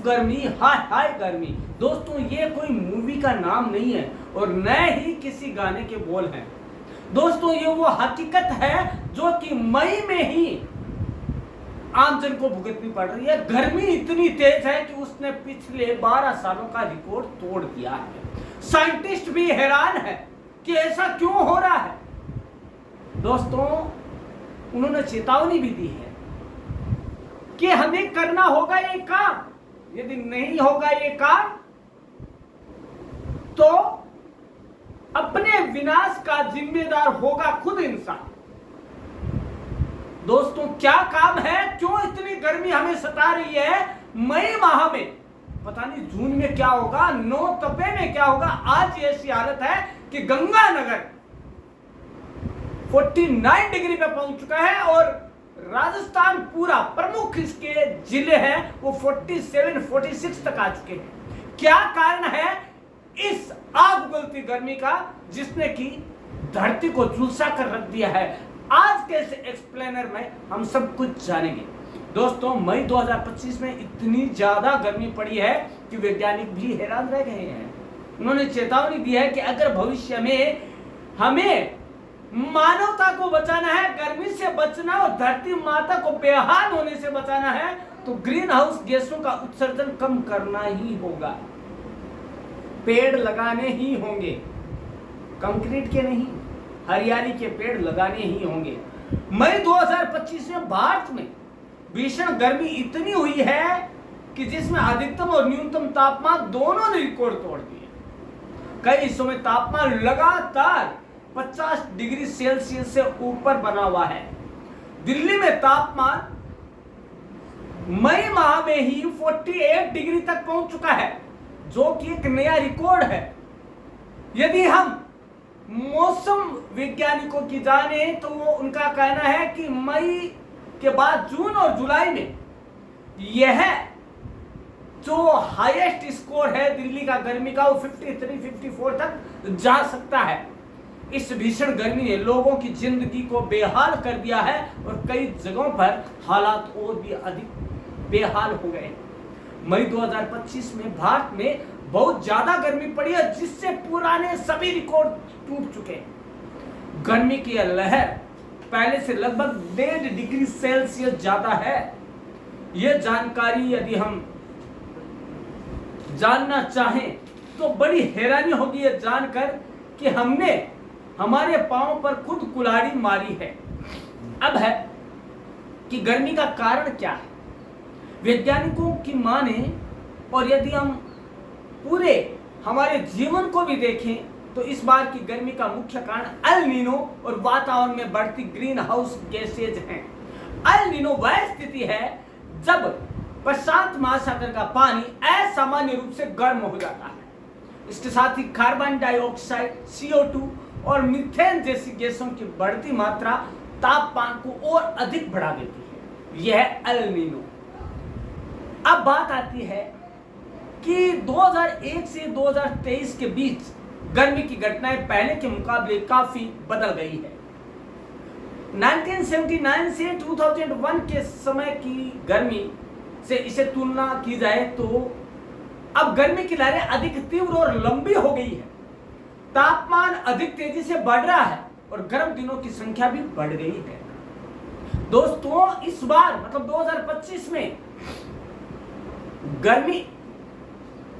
गर्मी, हाय हाय गर्मी। दोस्तों ये कोई मूवी का नाम नहीं है और न ही किसी गाने के बोल हैं। दोस्तों ये वो हकीकत है जो कि मई में ही आमजन को भुगतनी पड़ रही है। गर्मी इतनी तेज है कि उसने पिछले 12 सालों का रिकॉर्ड तोड़ दिया है। साइंटिस्ट भी हैरान है कि ऐसा क्यों हो रहा है। दोस्तों उन्होंने चेतावनी भी दी है कि हमें करना होगा ये काम, यदि नहीं होगा ये काम तो अपने विनाश का जिम्मेदार होगा खुद इंसान। दोस्तों क्या काम है, क्यों इतनी गर्मी हमें सता रही है मई माह में? पता नहीं जून में क्या होगा, 9 तपे में क्या होगा। आज ऐसी हालत है कि गंगानगर 49 डिग्री पे पहुंच चुका है और राजस्थान पूरा प्रमुख इसके जिले हैं वो 47, 46 तक आ चुके हैं। क्या कारण है इस आग उगलती गर्मी का जिसने कि धरती को झुलसा कर रख दिया है? आज के इस एक्सप्लेनर में हम सब कुछ जानेंगे। दोस्तों मई 2025 में इतनी ज्यादा गर्मी पड़ी है कि वैज्ञानिक भी हैरान रह गए हैं। उन्होंने चेतावनी दी है कि अगर भविष्य में हमें मानवता को बचाना है, गर्मी से बचना और धरती माता को बेहाल होने से बचाना है तो ग्रीन हाउस गैसों का उत्सर्जन कम करना ही होगा। पेड़ लगाने ही होंगे, कंक्रीट के नहीं, हरियाली के पेड़ लगाने ही होंगे। मई 2025 में भारत में भीषण गर्मी इतनी हुई है कि जिसमें अधिकतम और न्यूनतम तापमान दोनों ने रिकॉर्ड तोड़ दिए। कई हिस्सों में तापमान लगातार 50 डिग्री सेल्सियस से ऊपर बना हुआ है। दिल्ली में तापमान मई माह में ही 48 डिग्री तक पहुंच चुका है जो कि एक नया रिकॉर्ड है। यदि हम मौसम वैज्ञानिकों की जाने तो वो उनका कहना है कि मई के बाद जून और जुलाई में यह जो हाईएस्ट स्कोर है दिल्ली का गर्मी का वो 53, 54 तक जा सकता है। इस भीषण गर्मी ने लोगों की जिंदगी को बेहाल कर दिया है और कई जगहों पर हालात और भी अधिक बेहाल हो गए। मई 2025 में भारत में बहुत ज्यादा गर्मी पड़ी है जिससे पुराने सभी रिकॉर्ड टूट चुके हैं। गर्मी की यह लहर पहले से लगभग 1.5 डिग्री सेल्सियस ज्यादा है। यह जानकारी यदि हम जानना चाहें तो बड़ी हैरानी होगी यह जानकर कि हमने हमारे पांव पर खुद कुल्हाड़ी मारी है। अब है कि गर्मी का कारण क्या है। वैज्ञानिकों की माने और यदि हम पूरे हमारे जीवन को भी देखें तो इस बार की गर्मी का मुख्य कारण एल नीनो और वातावरण में बढ़ती ग्रीन हाउस गैसेज हैं। एल नीनो वह स्थिति है जब प्रशांत महासागर का पानी असामान्य रूप से गर्म हो जाता है। इसके साथ ही कार्बन डाइऑक्साइड, CO2 और मीथेन जैसी गैसों की बढ़ती मात्रा तापमान को और अधिक बढ़ा देती है। यह एल नीनो। अब बात आती है कि 2001 से 2023 के बीच गर्मी की घटनाएं पहले के मुकाबले काफी बदल गई है। 1979 से 2001 के समय की गर्मी से इसे तुलना की जाए तो अब गर्मी की लहरें अधिक तीव्र और लंबी हो गई है। तापमान अधिक तेजी से बढ़ रहा है और गर्म दिनों की संख्या भी बढ़ गई है। दोस्तों इस बार मतलब 2025 में गर्मी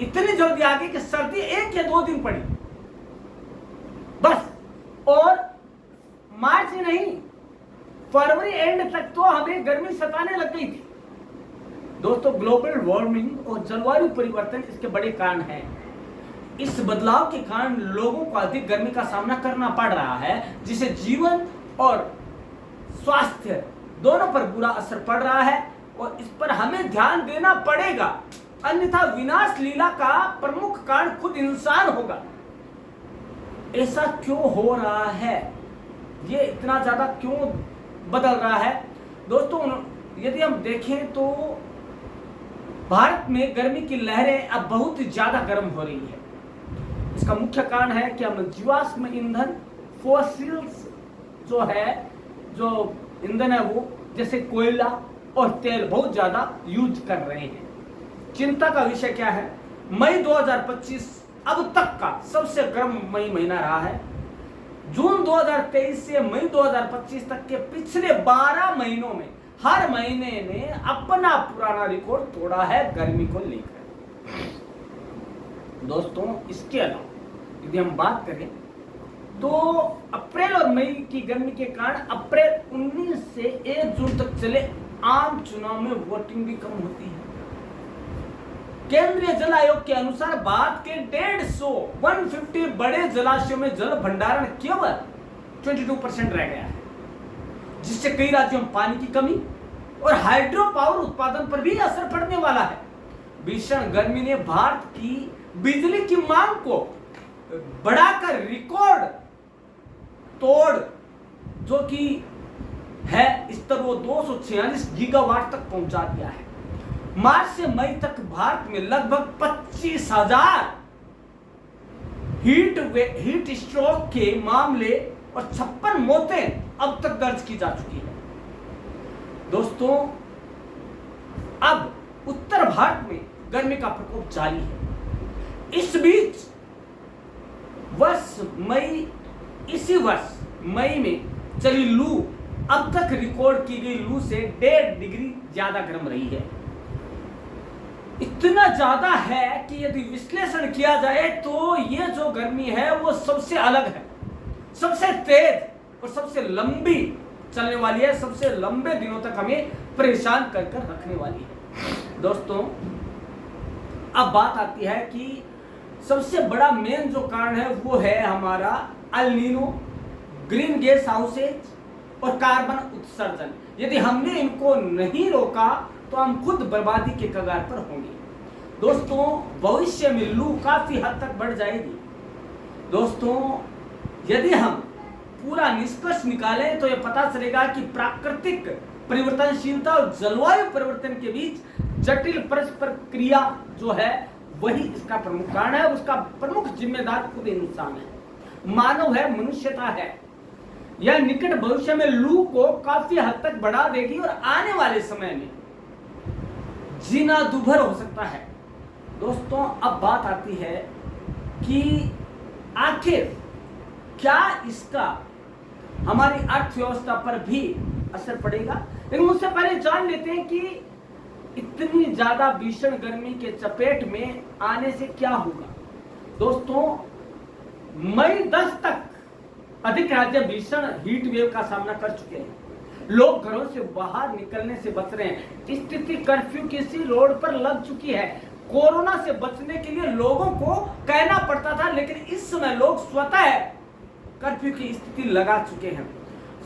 इतनी जल्दी आ गई कि सर्दी 1 या 2 दिन पड़ी बस, और मार्च ही नहीं फरवरी एंड तक तो हमें गर्मी सताने लग गई थी। दोस्तों ग्लोबल वार्मिंग और जलवायु परिवर्तन इसके बड़े कारण हैं। इस बदलाव के कारण लोगों को अधिक गर्मी का सामना करना पड़ रहा है जिससे जीवन और स्वास्थ्य दोनों पर बुरा असर पड़ रहा है और इस पर हमें ध्यान देना पड़ेगा, अन्यथा विनाश लीला का प्रमुख कारण खुद इंसान होगा। ऐसा क्यों हो रहा है, ये इतना ज्यादा क्यों बदल रहा है? दोस्तों यदि हम देखें तो भारत में गर्मी की लहरें अब बहुत ज्यादा गर्म हो रही है। इसका मुख्य कारण है कि हम जीवाश्म ईंधन, फॉसिल्स जो ईंधन है वो जैसे कोयला और तेल बहुत ज्यादा यूज कर रहे हैं। चिंता का विषय क्या है? मई 2025 अब तक का सबसे गर्म मई महीना रहा है। जून 2023 से मई 2025 तक के पिछले 12 महीनों में हर महीने ने अपना पुराना रिकॉर्ड तोड़ा है गर्मी को लेकर। दोस्तों, इसके अलावा यदि हम बात करें तो अप्रैल और मई की गर्मी के कारण अप्रैल 19 से 1 जून तक चले आम चुनाव में वोटिंग भी कम होती है। केंद्रीय जल आयोग के अनुसार भारत के 150 बड़े जलाशयों में जल भंडारण केवल 22% रह गया है, जिससे कई राज्यों में पानी की कमी और हाइड्रो पावर उत्पादन पर भी असर पड़ने वाला है। भीषण गर्मी ने भारत की बिजली की मांग को बढ़ाकर रिकॉर्ड तोड़ जो कि है स्तर वो 246 गीगावाट तक पहुंचा दिया है। मार्च से मई तक भारत में लगभग 25,000 हीट स्ट्रोक के मामले और 56 मौतें अब तक दर्ज की जा चुकी है। दोस्तों, अब उत्तर भारत में गर्मी का प्रकोप जारी है। इस बीच इसी वर्ष मई में चली लू अब तक रिकॉर्ड की गई लू से 1.5 डिग्री ज्यादा गर्म रही है। इतना ज्यादा है कि यदि विश्लेषण किया जाए तो ये जो गर्मी है वो सबसे अलग है, सबसे तेज और सबसे लंबी चलने वाली है, सबसे लंबे दिनों तक हमें परेशान कर रखने वाली है। दोस्तों, अब बात आती है कि सबसे बड़ा मेन जो कारण है वो है हमारा El Nino, green gas houses और कार्बन उत्सर्जन। यदि हमने इनको नहीं रोका तो हम खुद बर्बादी के कगार पर होंगे। दोस्तों, भविष्य में लू काफी हद तक बढ़ जाएगी। दोस्तों, यदि हम पूरा निष्कर्ष निकालें तो यह पता चलेगा कि प्राकृतिक परिवर्तनशीलता और जलवायु परिवर्तन के बीच जटिल परस्पर क्रिया जो है वही इसका प्रमुख कारण है। उसका प्रमुख जिम्मेदार खुद इंसान है, मानव है, मनुष्यता है। यह निकट भविष्य में लू को काफी हद तक बढ़ा देगी और आने वाले समय में जीना दुभर हो सकता है। दोस्तों, अब बात आती है कि आखिर क्या इसका हमारी अर्थव्यवस्था पर भी असर पड़ेगा। लेकिन उससे पहले जान लेते हैं कि इतनी ज्यादा भीषण गर्मी के चपेट में आने से क्या होगा। दोस्तों, मई 10 तक अधिक राज्य भीषण हीट वेव का सामना कर चुके हैं। लोग घरों से बाहर निकलने से बच रहे हैं। स्थिति कर्फ्यू किसी रोड पर लग चुकी है। कोरोना से बचने के लिए लोगों को कहना पड़ता था, लेकिन इस समय लोग स्वतः कर्फ्यू की स्थिति लगा चुके हैं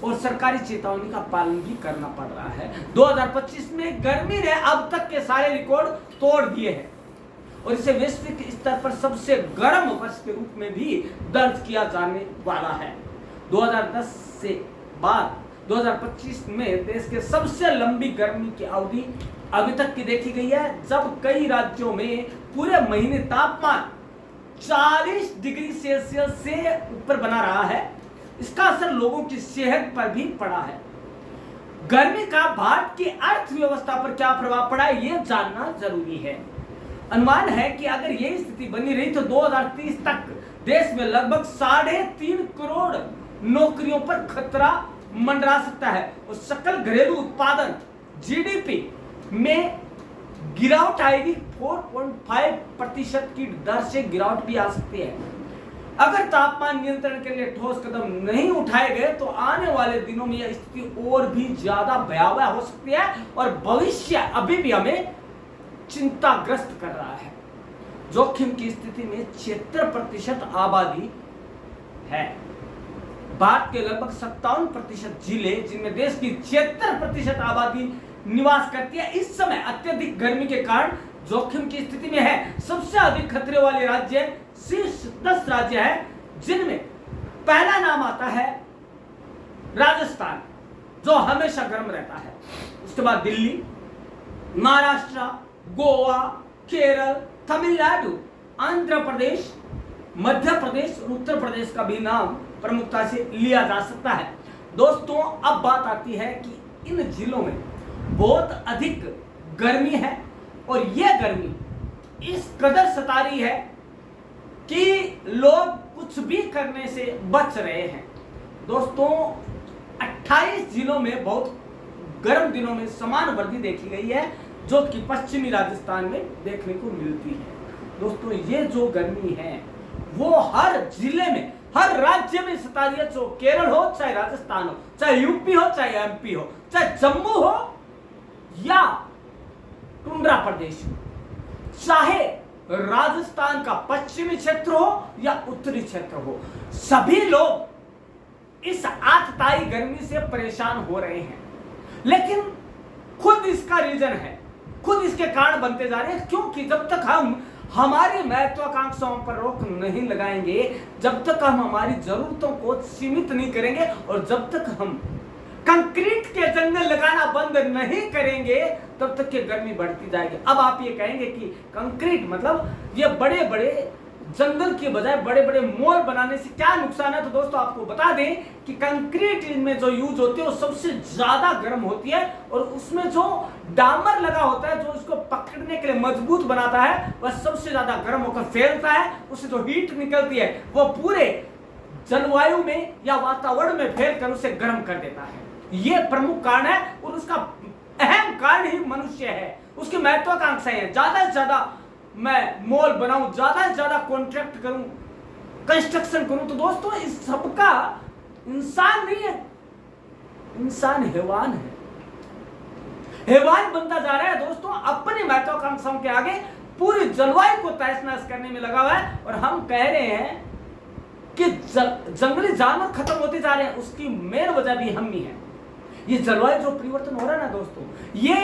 और सरकारी चेतावनी का पालन भी करना पड़ रहा है। 2025 में गर्मी ने अब तक के सारे रिकॉर्ड तोड़ दिए हैं और इसे वैश्विक स्तर पर सबसे गर्म वर्ष के रूप में भी दर्ज किया जाने वाला है। 2010 से बाद 2025 में देश के सबसे लंबी गर्मी की अवधि अभी तक की देखी गई है, जब कई राज्यों में पूरे महीने तापमान 40 डिग्री सेल्सियस से ऊपर बना रहा है। इसका असर लोगों की सेहत पर भी पड़ा है। गर्मी का भारत की अर्थव्यवस्था पर क्या प्रभाव पड़ा है, यह जानना जरूरी है। अनुमान है कि अगर यह स्थिति बनी रही तो 2030 तक देश में लगभग 3.5 करोड़ नौकरियों पर खतरा मंडरा सकता है और सकल घरेलू उत्पादन जीडीपी में गिरावट आएगी। 4.5% की दर से गिरावट भी आ सकती है। अगर तापमान नियंत्रण के लिए ठोस कदम नहीं उठाए गए तो आने वाले दिनों में यह स्थिति और भी ज्यादा भयावह हो सकती है और भविष्य अभी भी हमें चिंताग्रस्त कर रहा है। जोखिम की स्थिति में 76% आबादी है। भारत के लगभग 57% जिले, जिनमें देश की 76% आबादी निवास करती है, इस समय अत्यधिक गर्मी के कारण जोखिम की स्थिति में है। सबसे अधिक खतरे वाले राज्य शीर्ष 10 राज्य हैं, जिनमें पहला नाम आता है राजस्थान, जो हमेशा गर्म रहता है। उसके बाद दिल्ली, महाराष्ट्र, गोवा, केरल, तमिलनाडु, आंध्र प्रदेश, मध्य प्रदेश और उत्तर प्रदेश का भी नाम प्रमुखता से लिया जा सकता है। दोस्तों, अब बात आती है कि इन जिलों में बहुत अधिक गर्मी है और यह गर्मी इस कदर सता रही है कि लोग कुछ भी करने से बच रहे हैं। दोस्तों 28 जिलों में बहुत गर्म दिनों में समान वृद्धि देखी गई है, जो कि पश्चिमी राजस्थान में देखने को मिलती है। दोस्तों ये जो गर्मी है वो हर जिले में, हर राज्य में सता रही है, जो केरल हो, चाहे राजस्थान हो, चाहे यूपी हो, चाहे एमपी हो, चाहे जम्मू हो या टुंड्रा प्रदेश हो, चाहे राजस्थान का पश्चिमी क्षेत्र हो या उत्तरी क्षेत्र हो, सभी लोग इस आतताई गर्मी से परेशान हो रहे हैं। लेकिन खुद इसका रीजन है, खुद इसके कारण बनते जा रहे हैं, क्योंकि जब तक हम हमारी महत्वाकांक्षाओं पर रोक नहीं लगाएंगे, जब तक हम हमारी जरूरतों को सीमित नहीं करेंगे और जब तक हम कंक्रीट के जंगल लगाना बंद नहीं करेंगे, तब तक ये गर्मी बढ़ती जाएगी। अब आप ये कहेंगे कि कंक्रीट मतलब ये बड़े बड़े जंगल के बजाय बड़े बड़े मॉल बनाने से क्या नुकसान है? तो दोस्तों आपको बता दें कि कंक्रीट में जो यूज होती है वो सबसे ज्यादा गर्म होती है, और उसमें जो डामर लगा होता है, जो उसको पकड़ने के लिए मजबूत बनाता है, वह सबसे ज्यादा गर्म होकर फैलता है। उससे जो हीट निकलती है वो पूरे जलवायु में या वातावरण में फैलकर उसे गर्म कर देता है। यह प्रमुख कारण है, और उसका अहम कारण ही मनुष्य है। उसकी महत्वाकांक्षाएं हैं, ज्यादा से ज्यादा मैं मॉल बनाऊं, ज्यादा से ज्यादा कॉन्ट्रैक्ट करूं, कंस्ट्रक्शन करूं। तो दोस्तों इस सबका इंसान नहीं है, इंसान हैवान है, हैवान बनता जा रहा है। दोस्तों अपनी महत्वाकांक्षाओं के आगे पूरी जलवायु को तहस नहस करने में लगा हुआ है, और हम कह रहे हैं कि जंगली जानवर खत्म होते जा रहे हैं। उसकी मेन वजह भी हम ही है। ये जलवायु जो परिवर्तन हो रहा है ना दोस्तों, ये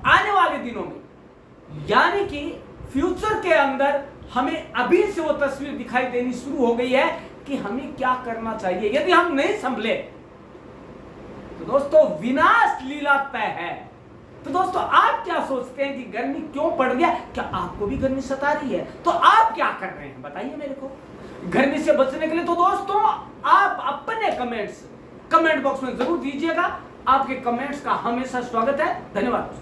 आने वाले दिनों में यानी कि फ्यूचर के अंदर हमें अभी से वो तस्वीर दिखाई देनी शुरू हो गई है कि हमें क्या करना चाहिए। यदि हम नहीं संभले तो दोस्तों विनाश लीला तय है। तो दोस्तों आप क्या सोचते हैं कि गर्मी क्यों पड़ गया? क्या आपको भी गर्मी सता रही है? तो आप क्या कर रहे हैं बताइए मेरे को गर्मी से बचने के लिए। तो दोस्तों आप अपने कमेंट बॉक्स में जरूर दीजिएगा। आपके कमेंट्स का हमेशा स्वागत है। धन्यवाद।